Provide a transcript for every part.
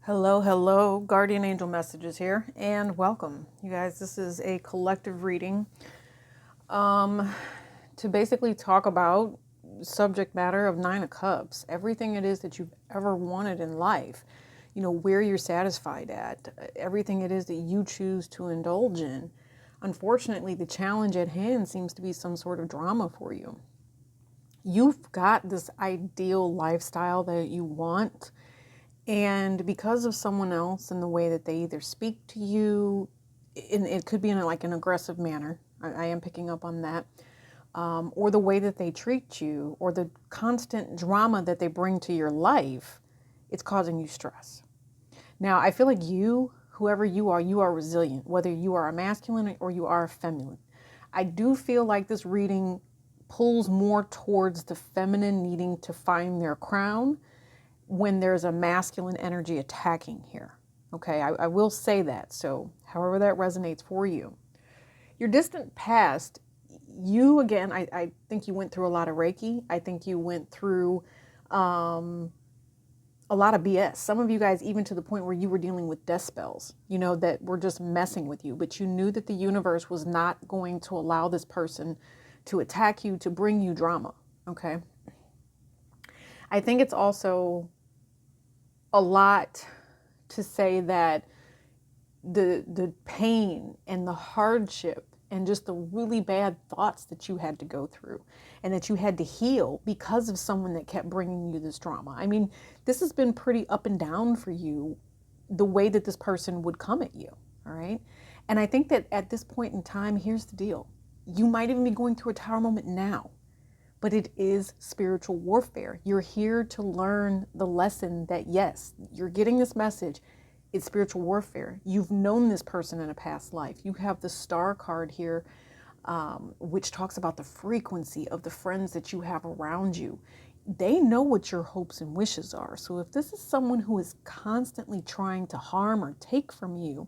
Hello, hello, Guardian Angel Messages here, and welcome. You guys, this is a collective reading to basically talk about subject matter of Nine of Cups, everything it is that you've ever wanted in life, where you're satisfied at, everything it is that you choose to indulge in. Unfortunately, the challenge at hand seems to be some sort of drama for you. You've got this ideal lifestyle that you want, and because of someone else and the way that they either speak to you, and it could be in like an aggressive manner, I am picking up on that, or the way that they treat you, or the constant drama that they bring to your life, it's causing you stress. Now, I feel like whoever you are resilient, whether you are a masculine or you are a feminine. I do feel like this reading pulls more towards the feminine needing to find their crown when there's a masculine energy attacking here. Okay, I will say that. So, however that resonates for you. Your distant past, you again, I think you went through a lot of Reiki. I think you went through a lot of BS. Some of you guys, even to the point where you were dealing with death spells, that were just messing with you. But you knew that the universe was not going to allow this person to attack you, to bring you drama. Okay. I think it's also a lot to say that the pain and the hardship and just the really bad thoughts that you had to go through and that you had to heal because of someone that kept bringing you this drama. I mean, this has been pretty up and down for you, the way that this person would come at you, all right? And I think that at this point in time, here's the deal. You might even be going through a tower moment now, but it is spiritual warfare. You're here to learn the lesson that, yes, you're getting this message. It's spiritual warfare. You've known this person in a past life. You have the star card here, which talks about the frequency of the friends that you have around you. They know what your hopes and wishes are. So if this is someone who is constantly trying to harm or take from you,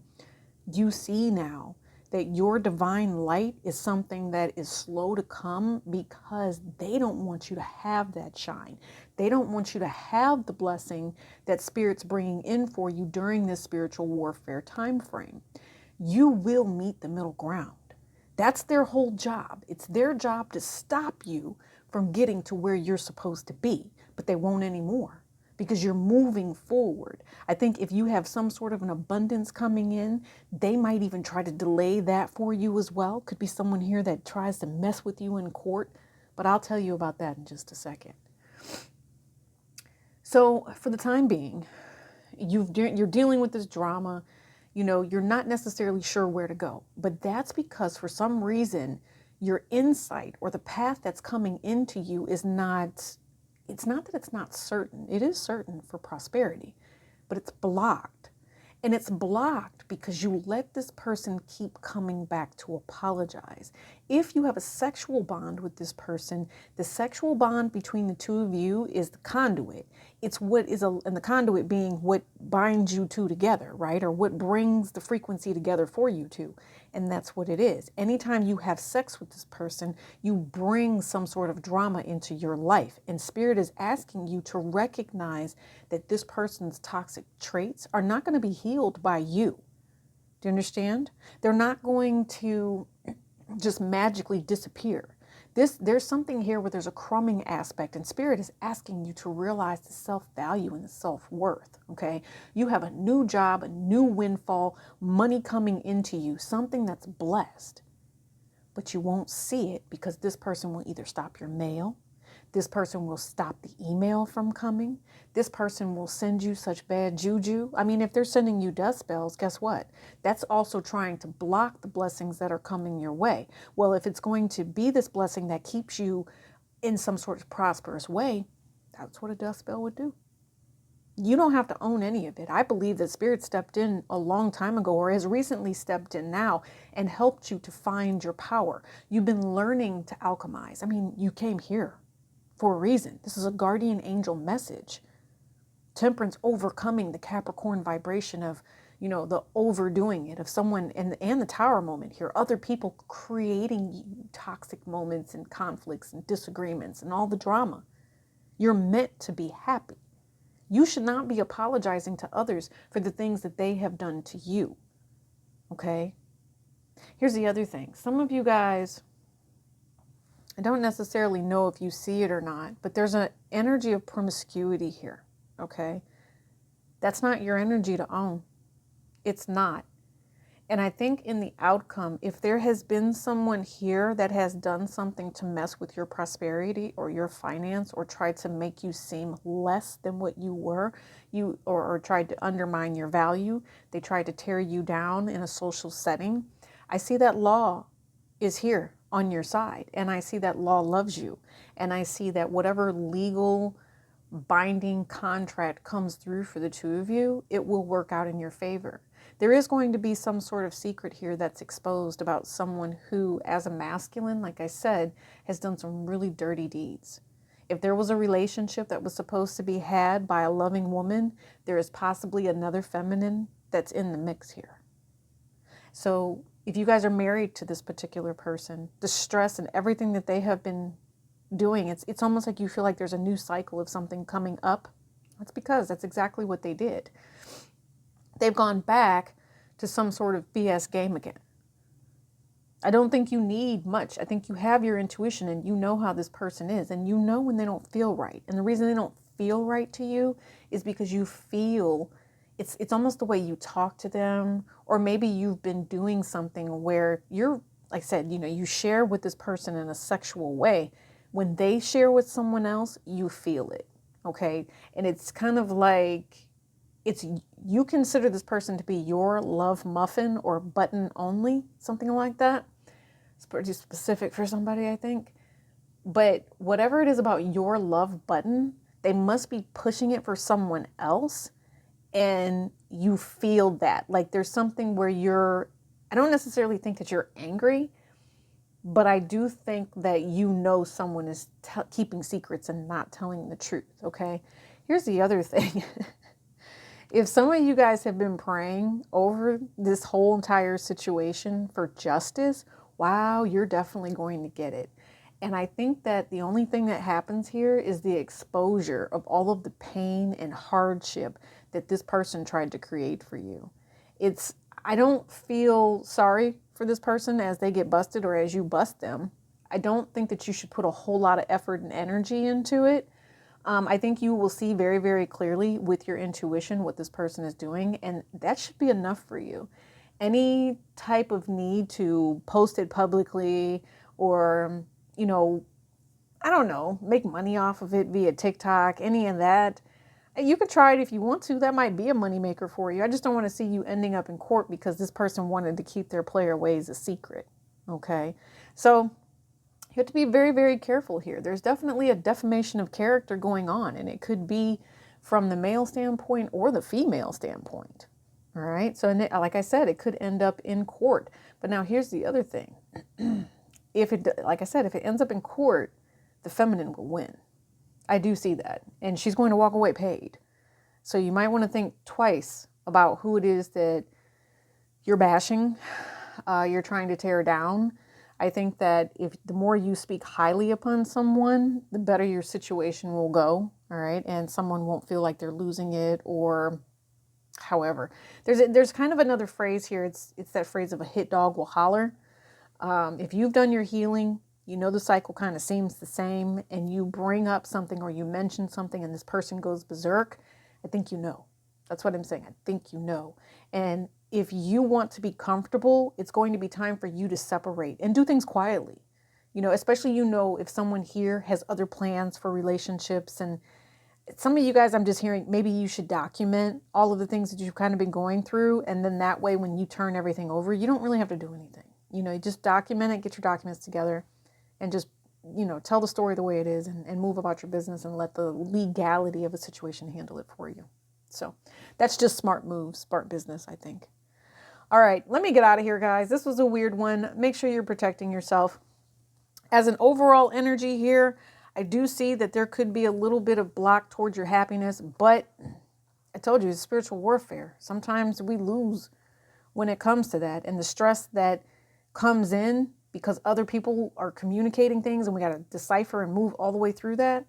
you see now that your divine light is something that is slow to come because they don't want you to have that shine. They don't want you to have the blessing that Spirit's bringing in for you during this spiritual warfare time frame. You will meet the middle ground. That's their whole job. It's their job to stop you from getting to where you're supposed to be, but they won't anymore because you're moving forward. I think if you have some sort of an abundance coming in, they might even try to delay that for you as well. Could be someone here that tries to mess with you in court, but I'll tell you about that in just a second. So for the time being, you're dealing with this drama. You're not necessarily sure where to go, but that's because for some reason, your insight or the path that's coming into you is not, it's not that it's not certain. It is certain for prosperity, but it's blocked. And it's blocked because you let this person keep coming back to apologize. If you have a sexual bond with this person, the sexual bond between the two of you is the conduit. It's what is, and the conduit being what binds you two together, right? Or what brings the frequency together for you two. And that's what it is. Anytime you have sex with this person, you bring some sort of drama into your life. And Spirit is asking you to recognize that this person's toxic traits are not going to be healed by you. Do you understand? They're not going to just magically disappear. There's something here where there's a crumbing aspect, and Spirit is asking you to realize the self-value and the self-worth, okay? You have a new job, a new windfall, money coming into you, something that's blessed, but you won't see it because this person will either stop your mail, this person will stop the email from coming. This person will send you such bad juju. I mean, if they're sending you death spells, guess what? That's also trying to block the blessings that are coming your way. Well, if it's going to be this blessing that keeps you in some sort of prosperous way, that's what a death spell would do. You don't have to own any of it. I believe that Spirit stepped in a long time ago or has recently stepped in now and helped you to find your power. You've been learning to alchemize. I mean, you came here for a reason. This is a guardian angel message. Temperance overcoming the Capricorn vibration of, the overdoing it of someone, and the tower moment here, other people creating toxic moments and conflicts and disagreements and all the drama. You're meant to be happy. You should not be apologizing to others for the things that they have done to you. Okay? Here's the other thing. Some of you guys, I don't necessarily know if you see it or not, but there's an energy of promiscuity here. Okay? That's not your energy to own. It's not. And I think in the outcome, if there has been someone here that has done something to mess with your prosperity or your finance or tried to make you seem less than what you were, or tried to undermine your value, they tried to tear you down in a social setting, I see that law is here on your side. And I see that law loves you. And I see that whatever legal binding contract comes through for the two of you, it will work out in your favor. There is going to be some sort of secret here that's exposed about someone who, as a masculine, like I said, has done some really dirty deeds. If there was a relationship that was supposed to be had by a loving woman, there is possibly another feminine that's in the mix here. So if you guys are married to this particular person, the stress and everything that they have been doing, it's almost like you feel like there's a new cycle of something coming up. That's because that's exactly what they did. They've gone back to some sort of BS game again. I don't think you need much. I think you have your intuition and you know how this person is and you know when they don't feel right. And the reason they don't feel right to you is because you feel it's almost the way you talk to them, or maybe you've been doing something where you're, like I said, you share with this person in a sexual way. When they share with someone else, you feel it. Okay. And it's kind of like, you consider this person to be your love muffin or button only, something like that. It's pretty specific for somebody, I think. But whatever it is about your love button, they must be pushing it for someone else. And you feel that. Like there's something where I don't necessarily think that you're angry, but I do think that someone is keeping secrets and not telling the truth. Okay. Here's the other thing. If some of you guys have been praying over this whole entire situation for justice, wow, you're definitely going to get it. And I think that the only thing that happens here is the exposure of all of the pain and hardship that this person tried to create for you. I don't feel sorry for this person as they get busted or as you bust them. I don't think that you should put a whole lot of effort and energy into it. I think you will see very, very clearly with your intuition what this person is doing, and that should be enough for you. Any type of need to post it publicly or, I don't know, make money off of it via TikTok, any of that, you could try it if you want to. That might be a moneymaker for you. I just don't want to see you ending up in court because this person wanted to keep their player ways a secret. Okay, so you have to be very, very careful here. There's definitely a defamation of character going on, and it could be from the male standpoint or the female standpoint. All right. So like I said, it could end up in court. But now here's the other thing. Like I said, if it ends up in court, the feminine will win. I do see that. And she's going to walk away paid. So you might want to think twice about who it is that you're bashing, you're trying to tear down. I think that if the more you speak highly upon someone, the better your situation will go. All right. And someone won't feel like they're losing it or however. There's kind of another phrase here. It's that phrase of a hit dog will holler. If you've done your healing, the cycle kind of seems the same, and you bring up something or you mention something and this person goes berserk, I think you know. That's what I'm saying. I think you know. And if you want to be comfortable, it's going to be time for you to separate and do things quietly. Especially, if someone here has other plans for relationships, and some of you guys, I'm just hearing, maybe you should document all of the things that you've kind of been going through. And then that way, when you turn everything over, you don't really have to do anything. You just document it, get your documents together, and just, tell the story the way it is and move about your business and let the legality of a situation handle it for you. So that's just smart moves, smart business, I think. All right, let me get out of here, guys. This was a weird one. Make sure you're protecting yourself. As an overall energy here, I do see that there could be a little bit of block towards your happiness, but I told you it's spiritual warfare. Sometimes we lose when it comes to that, and the stress that comes in because other people are communicating things and we got to decipher and move all the way through that.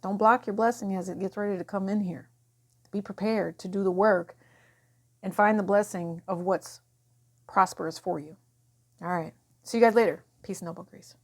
Don't block your blessing as it gets ready to come in here. Be prepared to do the work and find the blessing of what's prosperous for you. All right. See you guys later. Peace and noble grace.